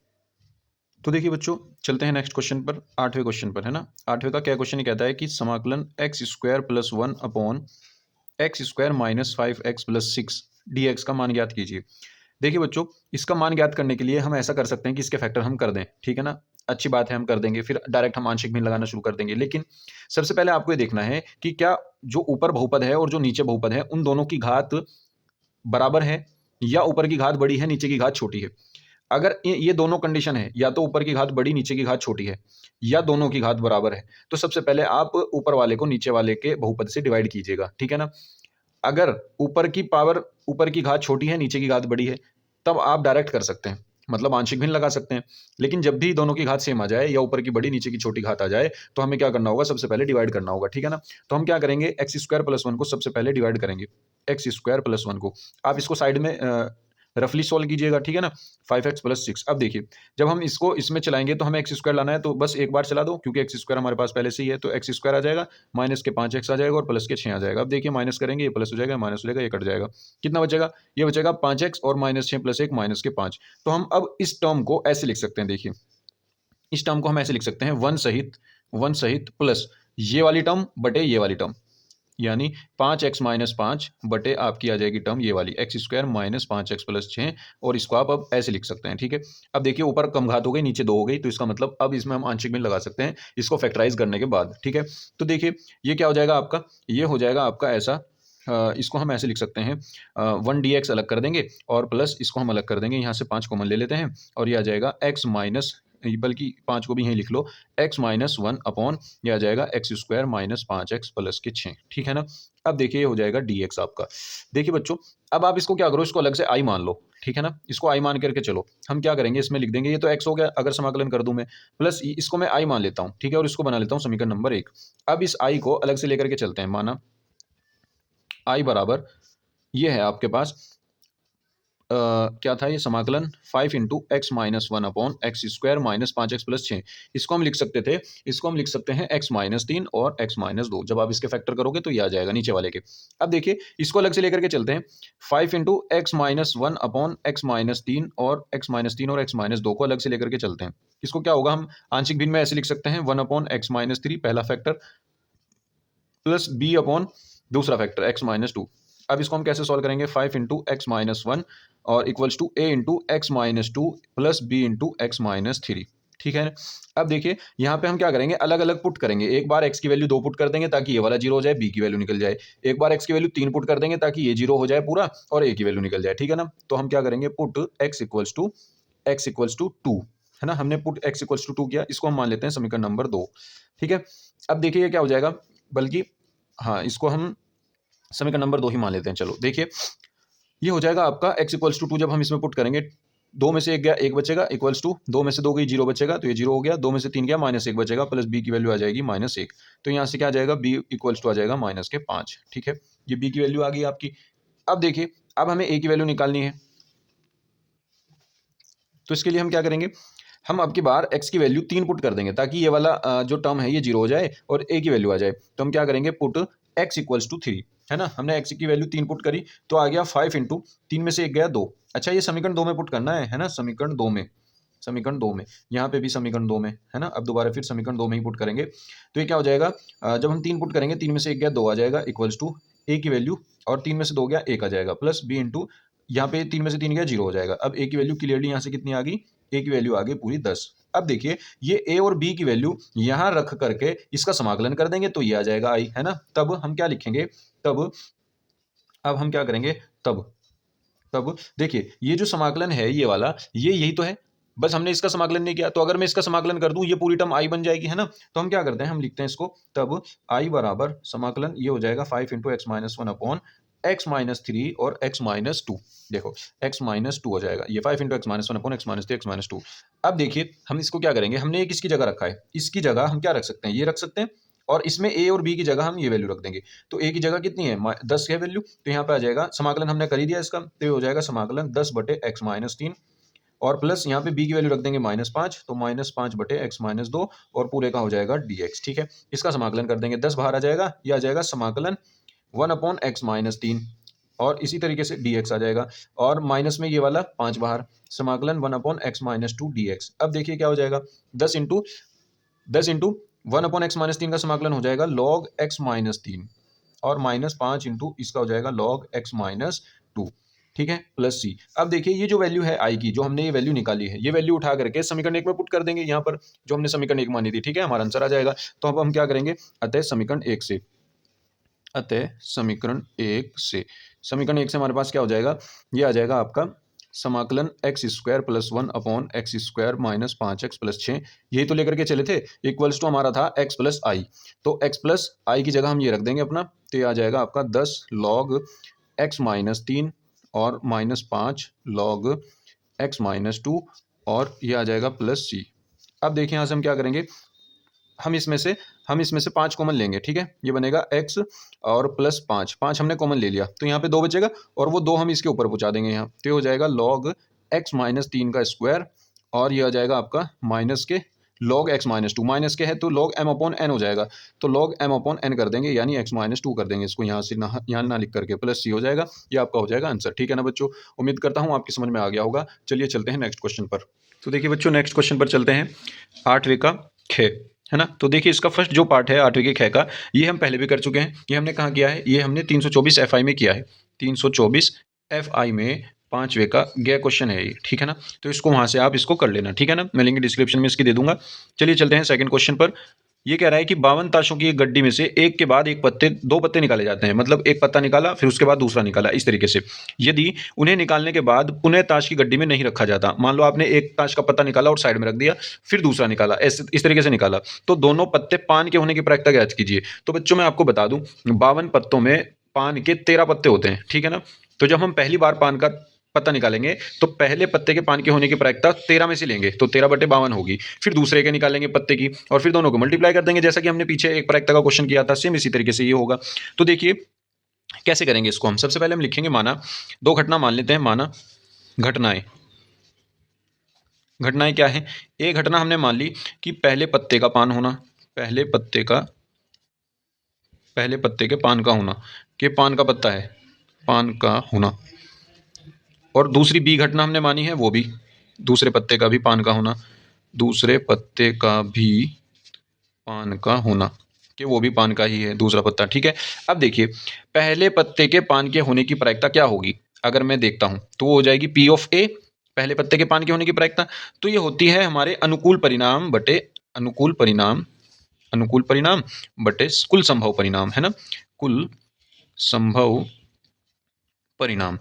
तो देखिए बच्चों, चलते हैं नेक्स्ट क्वेश्चन पर, 8वें क्वेश्चन पर, है ना। 8वें का क्या क्वेश्चन ये कहता है कि समाकलन x square plus 1 upon x square minus 5x plus 6 dx का मान ज्ञात कीजिए। देखिए बच्चों, इसका मान ज्ञात करने के लिए हम ऐसा कर सकते हैं कि इसके फैक्टर हम कर दें, ठीक है ना, अच्छी बात है, हम कर देंगे, फिर डायरेक्ट हम आंशिक भिन्न लगाना शुरू कर देंगे। लेकिन सबसे पहले आपको ये देखना है कि क्या जो ऊपर बहुपद है और जो नीचे बहुपद है उन दोनों की घात बराबर है, या ऊपर की घात बड़ी है नीचे की घात छोटी है। अगर ये दोनों कंडीशन है, या तो ऊपर की घात बड़ी नीचे की घात छोटी है, या दोनों की घात बराबर है, तो सबसे पहले आप ऊपर वाले को नीचे वाले के बहुपद से डिवाइड कीजिएगा, ठीक है ना। अगर ऊपर की घात छोटी है नीचे की घात बड़ी है, तब आप डायरेक्ट कर सकते हैं, मतलब आंशिक भिन्न लगा सकते हैं। लेकिन जब भी दोनों की घात सेम आ जाए या ऊपर की बड़ी नीचे की छोटी घात आ जाए तो हमें क्या करना होगा, सबसे पहले डिवाइड करना होगा, ठीक है ना। तो हम क्या करेंगे, एक्स स्क्वायर प्लस वन को सबसे पहले डिवाइड करेंगे, एक्स स्क्वायर प्लस वन को। आप इसको साइड में रफली सॉल्व कीजिएगा, ठीक है ना। 5x+6। अब देखिए जब हम इसको इसमें चलाएंगे तो हमें एक्स स्क्वायर लाना है, तो बस एक बार चला दो क्योंकि एक्स स्क्वायर हमारे पास पहले से ही है। तो एक्स स्क्वायर आ जाएगा, माइनस के 5x आ जाएगा और प्लस के 6 आ जाएगा। अब देखिए माइनस करेंगे, ये प्लस हो जाएगा, माइनस हो जाएगा, ये कट जाएगा। कितना बचेगा, ये बचेगा 5x और माइनस 6 प्लस 1 माइनस के 5। तो हम अब इस टर्म को ऐसे लिख सकते हैं, देखिए इस टर्म को हम ऐसे लिख सकते हैं, वन सहित प्लस ये वाली टर्म बटे ये वाली टर्म, यानी 5x-5 बटे आपकी आ जाएगी टर्म ये वाली एक्स स्क्वायर माइनस 5x+6। और इसको आप अब ऐसे लिख सकते हैं, ठीक है। अब देखिए ऊपर कम घात हो गई, नीचे 2 हो गई, तो इसका मतलब अब इसमें हम आंशिक भिन्न लगा सकते हैं इसको फैक्टराइज करने के बाद, ठीक है। तो देखिए ये क्या हो जाएगा आपका, ये हो जाएगा आपका ऐसा, इसको हम ऐसे लिख सकते हैं, 1 dx अलग कर देंगे और प्लस इसको हम अलग कर देंगे, यहाँ से 5 कॉमन ले लेते हैं और ये आ जाएगा x माइनस, बल्कि 5 को भी यहीं लिख लो, x-1 अपॉन ये आ जाएगा x square minus 5x plus के 6, ठीक है ना। अब देखिए ये हो जाएगा dx आपका। देखिए बच्चों अब आप इसको क्या करो, इसको अलग से i मान लो, ठीक है ना। इसको i मान करके चलो, हम क्या करेंगे इसमें लिख देंगे, ये तो x हो गया अगर समाकलन कर दूं मैं, प्लस इसको मैं i मान लेता हूं, ठीक है, और इसको बना लेता हूं समीकरण नंबर 1। अब इस i को अलग से लेकर के चलते हैं, माना i बराबर ये है आपके पास, क्या था ये समाकलन 5 × x-1 upon x square minus 5x+6। इसको हम लिख सकते थे, इसको हम लिख सकते हैं x-3 और x-2। जब आप इसके फैक्टर करोगे तो ये आ जाएगा नीचे वाले के। अब देखिए इसको अलग से लेकर के चलते हैं, 5 × x-1 अपॉन x-3 और x-3 और x-2 को अलग से लेकर के चलते हैं। इसको क्या होगा, हम आंशिक भिन्न में ऐसे लिख सकते हैं, 1 अपॉन x-3 पहला फैक्टर प्लस b अपॉन दूसरा फैक्टर x-2। अब इसको हम कैसे सॉल्व करेंगे, 5 × x-1 और equals to a into x-2 plus b into x-3, ठीक है। अब देखिए यहाँ पे हम क्या करेंगे, अलग अलग पुट करेंगे। एक बार x की वैल्यू 2 पुट कर देंगे ताकि ये वाला 0 हो जाए, b की वैल्यू निकल जाए। एक बार x की वैल्यू 3 पुट कर देंगे ताकि ये 0 हो जाए पूरा और a की वैल्यू निकल जाए, ठीक है ना। तो हम क्या करेंगे, पुट x इक्वल्स टू 2, है ना। हमने पुट x इक्वल्स टू 2 किया, इसको हम मान लेते हैं समीकरण नंबर 2, ठीक है। अब देखिए ये क्या हो जाएगा, बल्कि हाँ इसको हम समीकरण नंबर 2 ही मान लेते हैं। चलो देखिए ये हो जाएगा आपका x इक्वल्स टू 2, जब हम इसमें पुट करेंगे 2 में से 1 गया 1 बचेगा, इक्वल्स टू 2 में से 2 गई 0 बचेगा, तो ये 0 हो गया। 2 में से 3 गया -1 बचेगा, प्लस b की वैल्यू आ जाएगी -1। तो यहाँ से क्या आ जाएगा, b इक्वल्स टू आ जाएगा -5, ठीक है। ये b की वैल्यू आ गई आपकी। अब देखिए अब हमें a की वैल्यू निकालनी है, तो इसके लिए हम क्या करेंगे, हम अब की बार x की वैल्यू 3 पुट कर देंगे ताकि ये वाला जो टर्म है ये 0 हो जाए और a की वैल्यू आ जाए। तो हम क्या करेंगे, पुट x इक्वल्स टू 3, है ना। हमने x की वैल्यू 3 पुट करी तो आ गया 5 इंटू 3 में से 1 गया 2। अच्छा ये समीकरण 2 में पुट करना है ना, समीकरण 2 में, समीकरण 2 में, यहाँ पे भी समीकरण 2 में, है ना। अब दोबारा फिर समीकरण 2 में ही पुट करेंगे तो ये क्या हो जाएगा, जब हम 3 पुट करेंगे 3 में से 1 गया 2 आ जाएगा, इक्वल्स टू a की वैल्यू और 3 में से 2 गया 1 आ जाएगा, प्लस b इंटू यहाँ पे 3 में से 3 गया 0 हो जाएगा। अब a की वैल्यू क्लियरली यहाँ से कितनी आ गई, a की वैल्यू आ गई पूरी 10। अब देखिए ये a और b की वैल्यू यहाँ रख करके इसका समाकलन कर देंगे तो ये आ जाएगा i, है ना। तब हम क्या लिखेंगे, तब अब हम क्या करेंगे, तब तब देखिए ये जो समाकलन है ये वाला, ये यही तो है, बस हमने इसका समाकलन नहीं किया। तो अगर मैं इसका समाकलन कर दूं ये पूरी टर्म i बन जाएगी, है ना। तो हम क्या करते हैं, हम लिखते हैं इसको, तब i बराबर समाकलन ये हो जाएगा 5 × x-1 अपॉन x-3 और x-2। देखो x-2 हो जाएगा, ये 5 × x-1 अपॉन x-3 x-2। अब देखिए हम इसको क्या करेंगे, हमने एक इसकी जगह रखा है, इसकी जगह हम क्या रख सकते हैं, ये रख सकते हैं, और इसमें a और b की जगह हम ये वैल्यू रख देंगे। तो a की जगह कितनी है, 10 है वैल्यू, तो यहाँ पे आ जाएगा, समाकलन हमने कर ही दिया इसका, तो ये हो जाएगा समाकलन 10 बटे x-3 और प्लस यहाँ पे b की वैल्यू रख देंगे -5, तो -5 बटे x-2 और पूरे का हो जाएगा dx, ठीक है। इसका समाकलन कर देंगे, 10 बाहर आ जाएगा, ये आ जाएगा समाकलन 1 अपॉन x-3 और इसी तरीके से dx आ जाएगा, और माइनस में ये वाला 5 बाहर, समाकलन 1 अपॉन x-2 dx। अब देखिए क्या हो जाएगा, 10 इंटू 1 अपॉन x-3 का समाकलन हो जाएगा log x-3 और -5 इंटू इसका हो जाएगा log x-2, ठीक है, प्लस c। अब देखिए ये जो वैल्यू है i की, जो हमने ये वैल्यू निकाली है, ये वैल्यू उठा करके समीकरण 1 में पुट कर देंगे, यहाँ पर जो हमने समीकरण 1 मानी थी, ठीक है, हमारा आंसर आ जाएगा। तो अब हम क्या करेंगे, अतः समीकरण 1 से, समीकरण 1 से हमारे पास क्या हो जाएगा, ये आ जाएगा आपका समाकलन x² plus 1 upon x² minus 5x plus 6, यही तो लेकर के चले थे, इक्वल्स टू हमारा था x प्लस आई। तो x प्लस आई की जगह हम ये रख देंगे अपना, तो ये आ जाएगा आपका 10 log x-3 और -5 log एक्स माइनस टू और ये आ जाएगा प्लस सी। अब देखिए यहाँ से हम क्या करेंगे, हम इसमें से 5 कॉमन लेंगे, ठीक है। ये बनेगा x और प्लस 5, 5 हमने कॉमन ले लिया तो यहाँ पे 2 बचेगा और वो 2 हम इसके ऊपर पहुँचा देंगे यहाँ, तो ये हो जाएगा log x माइनस 3 का स्क्वायर और ये आ जाएगा आपका माइनस के log x माइनस 2, माइनस के है तो log m अपॉन n हो जाएगा, तो log m अपॉन n कर देंगे यानी x माइनस 2 कर देंगे इसको, यहाँ से यहाँ ना लिख करके प्लस c हो जाएगा। ये आपका हो जाएगा आंसर, ठीक है ना बच्चों। उम्मीद करता हूँ आपकी समझ में आ गया होगा। चलिए चलते हैं नेक्स्ट क्वेश्चन पर। तो देखिए बच्चों नेक्स्ट क्वेश्चन पर चलते हैं, 8वें का ख, है ना। तो देखिए इसका फर्स्ट जो पार्ट है 8वें के ख का, ये हम पहले भी कर चुके हैं। ये हमने कहाँ किया है, ये हमने 324 FI में किया है, 324 FI में 5वें का गया क्वेश्चन है ये, ठीक है ना। तो इसको वहाँ से आप इसको कर लेना, ठीक है ना। मैं लिंक डिस्क्रिप्शन में इसकी दे दूंगा। चलिए चलते हैं सेकंड क्वेश्चन पर। ये कह रहा है कि 52 ताशों की एक गड्डी में से एक के बाद एक पत्ते, 2 पत्ते निकाले जाते हैं, मतलब एक पत्ता निकाला फिर उसके बाद दूसरा निकाला, इस तरीके से। यदि उन्हें निकालने के बाद पुनः ताश की गड्डी में नहीं रखा जाता, मान लो आपने एक ताश का पत्ता निकाला और साइड में रख दिया, फिर दूसरा निकाला, इस तरीके से निकाला, तो दोनों पत्ते पान के होने की प्रायिकता ज्ञात कीजिए। तो बच्चों मैं आपको बता दूं, 52 पत्तों में पान के 13 पत्ते होते हैं, ठीक है ना। तो जब हम पहली बार पान का पत्ता निकालेंगे तो पहले पत्ते के पान के होने की प्रायिकता 13 में से लेंगे, तो 13/52 होगी। फिर दूसरे के निकालेंगे पत्ते की और फिर दोनों को मल्टीप्लाई कर देंगे, जैसा कि हमने पीछे एक प्रायिकता का क्वेश्चन किया था, सेम इसी तरीके से ये होगा। तो देखिए कैसे करेंगे इसको हम, सबसे पहले हम लिखेंगे माना, 2 घटना मान लेते हैं, माना घटनाएं। घटनाएं क्या है, एक घटना हमने मान ली कि पहले पत्ते का पान होना, पहले पत्ते के पान का होना, कि पान का पत्ता है, पान का होना। और दूसरी बी घटना हमने मानी है, वो भी दूसरे पत्ते का भी पान का होना, दूसरे पत्ते का भी पान का होना, कि वो भी पान का ही है दूसरा पत्ता, ठीक है। अब देखिए पहले पत्ते के पान के होने की प्रायिकता क्या होगी, अगर मैं देखता हूं तो वो हो जाएगी P ऑफ A, पहले पत्ते के पान के होने की प्रायिकता। तो ये होती है हमारे अनुकूल परिणाम बटे कुल संभव परिणाम, है ना, कुल संभव परिणाम।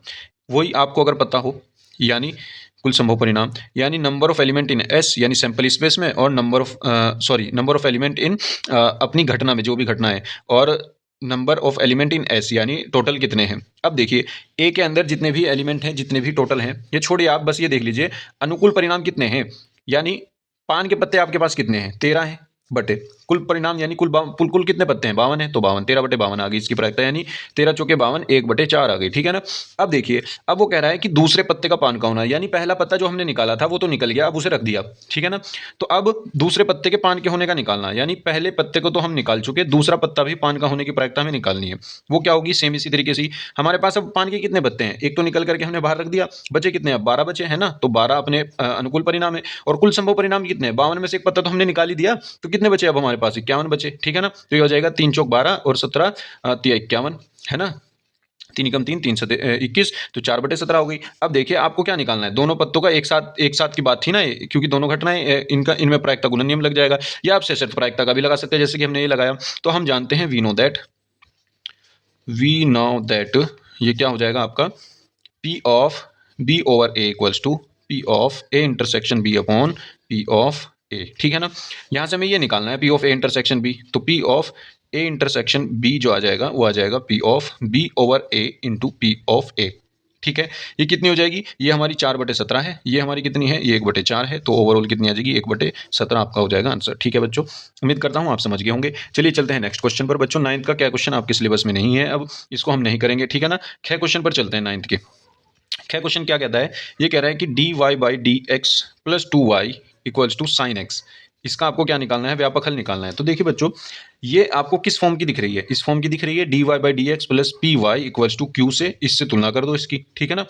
वही आपको अगर पता हो, यानी कुल संभव परिणाम यानी number of element in S यानी सैंपल स्पेस में, और नंबर ऑफ एलिमेंट इन अपनी घटना में जो भी घटना है, और number of element in S यानी टोटल कितने हैं। अब देखिए ए के अंदर जितने भी एलिमेंट हैं, जितने भी टोटल हैं, ये छोड़िए आप बस ये देख लीजिए अनुकूल परिणाम कितने हैं, यानी पान के पत्ते आपके पास कितने हैं, 13 हैं, बटे कुल परिणाम यानी कुल कितने पत्ते हैं, 52 है, तो 52 13/52 आ गई इसकी प्रायिकता, यानी 13 चौके 52 1/4 आ गई, ठीक है ना। अब देखिए अब वो कह रहा है कि दूसरे पत्ते का पान का होना, यानी पहला पत्ता जो हमने निकाला था वो तो निकल गया, अब उसे रख दिया, ठीक है ना। तो अब दूसरे पत्ते के पान के होने का निकालना, यानी पहले पत्ते को तो हम निकाल चुके, दूसरा पत्ता भी पान का होने की प्रायिकता हमें निकालनी है। वो क्या होगी, सेम इसी तरीके से ही हमारे पास अब पान के कितने पत्ते हैं, एक तो निकल करके हमने बाहर रख दिया, बचे कितने, अब 12 बचे, है ना। तो 12 अपने अनुकूल परिणाम है, और कुल संभव परिणाम कितने हैं, 52 में से एक पत्ता तो हमने निकाल ही दिया, तो कितने बचे अब हमारे पास, 51 बचे, ठीक है ना। तो ये हो जाएगा 3 चौक 12 और 17 51, है ना, 3 एकम 3 3 7 21, तो 4/17 हो गई। अब देखिए आपको क्या निकालना है, दोनों पत्तों का एक साथ की बात थी ना, क्योंकि दोनों घटनाएं इनमें प्रायिकता गुणन नियम लग जाएगा, या आप सशर्त प्रायिकता का भी लगा सकते हैं, जैसे कि हमने ये लगाया। तो हम जानते हैं वी नो दैट ये क्या हो जाएगा आपका, P of B over A equals to P of A intersection B upon P of A, ठीक है ना। यहाँ से हमें ये निकालना है P of A intersection B, तो P of A intersection B जो आ जाएगा वो आ जाएगा P of B over A into P of A, ठीक है। ये कितनी हो जाएगी, ये हमारी 4/17 है, ये हमारी कितनी है, ये 1/4 है, तो ओवरऑल कितनी आ जाएगी 1/17 आपका हो जाएगा आंसर, ठीक है बच्चों। उम्मीद करता हूँ आप समझ गए होंगे। चलिए चलते हैं नेक्स्ट क्वेश्चन पर। बच्चों 9th का क्या क्वेश्चन आपके सिलेबस में नहीं है, अब इसको हम नहीं करेंगे, ठीक है ना। ख क्वेश्चन पर चलते हैं 9th के। ख क्वेश्चन क्या कहता है, ये कह रहा है कि dy/dx plus 2y equals to sine x, इसका आपको क्या निकालना है, व्यापक हल निकालना है। तो देखिए बच्चों ये आपको किस फॉर्म की दिख रही है, इस फॉर्म की दिख रही है, dy/dx plus py equals to q से, इससे तुलना कर दो इसकी, ठीक है ना।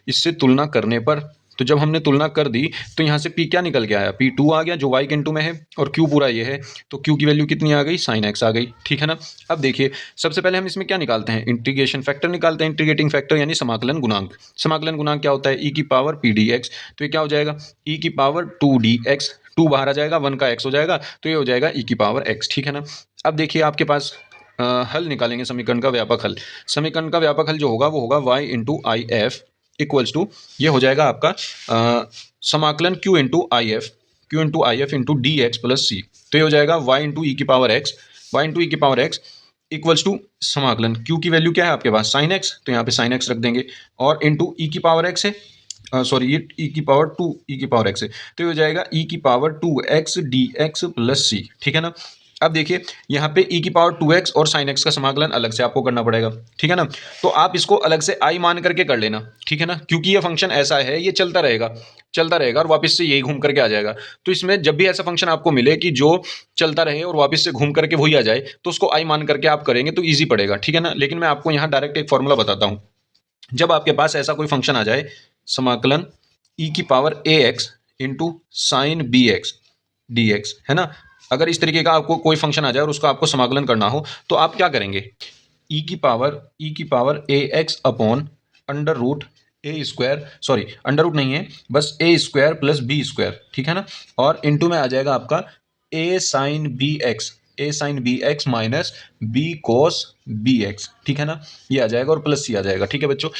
इससे तुलना करने पर, तो जब हमने तुलना कर दी तो यहाँ से p क्या निकल के आया, p2 आ गया जो y के इंटू में है, और q पूरा ये है, तो q की वैल्यू कितनी आ गई, साइन x आ गई, ठीक है ना। अब देखिए सबसे पहले हम इसमें क्या निकालते हैं, इंटीग्रेशन फैक्टर निकालते हैं, इंटीग्रेटिंग फैक्टर यानी समाकलन गुणांक। समाकलन गुणांक क्या होता है, e की पावर p dx, तो ये क्या हो जाएगा, e की पावर 2dx, 2 बाहर आ जाएगा, 1 का x हो जाएगा, तो ये हो जाएगा e की पावर x, ठीक है ना। अब देखिए आपके पास हल निकालेंगे समीकरण का व्यापक हल। समीकरण का व्यापक हल जो होगा वो होगा y into I F equals to, ये हो जाएगा आपका समाकलन q into I F into d x plus C, तो ये हो जाएगा y इंटू ई की पावर x इक्वल्स टू समाकलन q की वैल्यू क्या है आपके पास, साइन x, तो यहाँ पे साइन x रख देंगे, और इंटू ई की पावर x है, सॉरी ये ई की पावर 2 ई की पावर एक्स है, तो ये हो जाएगा ई की पावर 2x dx प्लस सी, ठीक है ना। अब देखिए यहाँ पे ई की पावर 2x और साइन एक्स का समाकलन अलग से आपको करना पड़ेगा, ठीक है ना। तो आप इसको अलग से आई मान करके कर लेना, ठीक है ना, क्योंकि ये फंक्शन ऐसा है, ये चलता रहेगा और वापस से यही घूम करके आ जाएगा। तो इसमें जब भी ऐसा फंक्शन आपको मिले कि जो चलता रहे और वापस से घूम करके वही आ जाए, तो उसको आई मान करके आप करेंगे तो ईजी पड़ेगा, ठीक है ना। लेकिन मैं आपको यहाँ डायरेक्ट एक फॉर्मूला बताता हूँ। जब आपके पास ऐसा कोई फंक्शन आ जाए, समाकलन ई की power a x into sine b x d x, है ना। अगर इस तरीके का आपको कोई फंक्शन आ जाए और उसका आपको समाकलन करना हो तो आप क्या करेंगे, ई की power a x upon under root a square, sorry under root नहीं है, बस a square plus b square, ठीक है ना। और इंटू में आ जाएगा आपका a sine b x minus b cos b x, ठीक है ना। ये आ जाएगा और प्लस सी आ जाएगा, ठीक है बच्चों।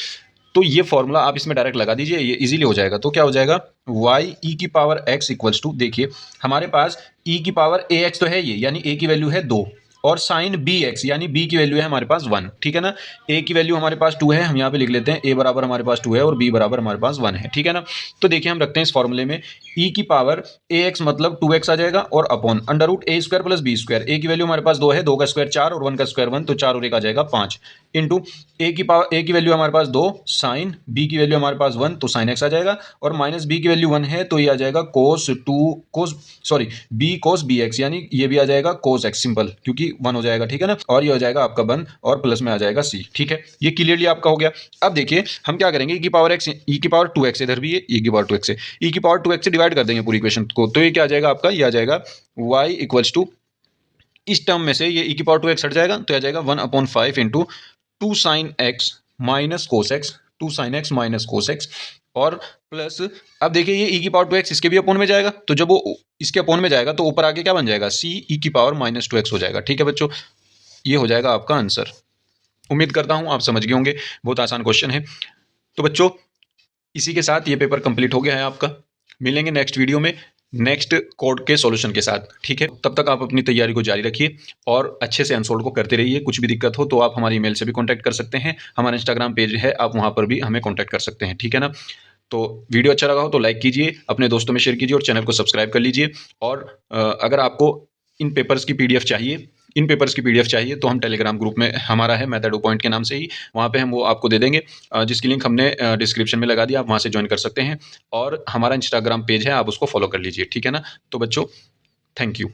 तो ये फॉर्मूला आप इसमें डायरेक्ट लगा दीजिए, ये इजीली हो जाएगा। तो क्या हो जाएगा, y ई की पावर x इक्वल्स टू, देखिए हमारे पास e की पावर ax तो है ये, यानी a की वैल्यू है 2, और साइन bx यानी b की वैल्यू है हमारे पास 1, ठीक है ना। a की वैल्यू हमारे पास 2 है, हम यहाँ पे लिख लेते हैं a बराबर हमारे पास 2 है और b बराबर हमारे पास 1 है, ठीक है ना। तो देखिए हम रखते हैं इस फॉर्मूले में e की पावर ax मतलब 2x आ जाएगा और upon under root a square plus b square, a की वैल्यू हमारे पास 2 है, 2 का स्क्वायर 4 और 1 का स्क्वायर 1, तो 4 और 1 आ जाएगा 5, इंटू a की वैल्यू हमारे पास 2 साइन, b की वैल्यू हमारे पास 1 तो साइन x आ जाएगा, और माइनस b की वैल्यू 1 है तो ये आ जाएगा b cos bx, यानी ये भी आ जाएगा cos x सिंपल, क्योंकि 1 हो जाएगा, ठीक है ना। और ये हो जाएगा आपका 1 और प्लस में आ जाएगा c, ठीक है। ये क्लियरली आपका हो गया। अब देखिए हम क्या करेंगे, e की पावर 2x इधर भी है, e की पावर 2x है, e की पावर 2x से डिवाइड कर देंगे पूरी इक्वेशन को, तो ये क्या आ जाएगा आपका, ये आ जाएगा y इक्वल्स टू, इस टर्म में से ये e की पावर 2x हट जाएगा तो आ जाएगा 1/5 into 2 sine x minus cos x, 2 sine x minus cos x, और प्लस, अब देखिए ये e की पावर 2x इसके भी अपोन में जाएगा, तो जब वो इसके अपोन में जाएगा तो ऊपर आके क्या बन जाएगा, c e की पावर माइनस 2x हो जाएगा, ठीक है बच्चों। ये हो जाएगा आपका आंसर। उम्मीद करता हूं आप समझ गए होंगे, बहुत आसान क्वेश्चन है। तो बच्चों इसी के साथ ये पेपर कंप्लीट हो गया है आपका। मिलेंगे नेक्स्ट वीडियो में नेक्स्ट कोड के सॉल्यूशन के साथ, ठीक है। तब तक आप अपनी तैयारी को जारी रखिए और अच्छे से अनसोल्ड को करते रहिए। कुछ भी दिक्कत हो तो आप हमारी ईमेल से भी कांटेक्ट कर सकते हैं, हमारा इंस्टाग्राम पेज है, आप वहां पर भी हमें कांटेक्ट कर सकते हैं, ठीक है ना। तो वीडियो अच्छा लगा हो तो लाइक कीजिए, अपने दोस्तों में शेयर कीजिए और चैनल को सब्सक्राइब कर लीजिए। और अगर आपको इन पेपर्स की पीडीएफ चाहिए तो हम टेलीग्राम ग्रुप में, हमारा है मेथड पॉइंट के नाम से ही, वहाँ पे हम वो आपको दे देंगे, जिसकी लिंक हमने डिस्क्रिप्शन में लगा दिया, आप वहाँ से ज्वाइन कर सकते हैं। और हमारा इंस्टाग्राम पेज है, आप उसको फॉलो कर लीजिए, ठीक है ना। तो बच्चों थैंक यू।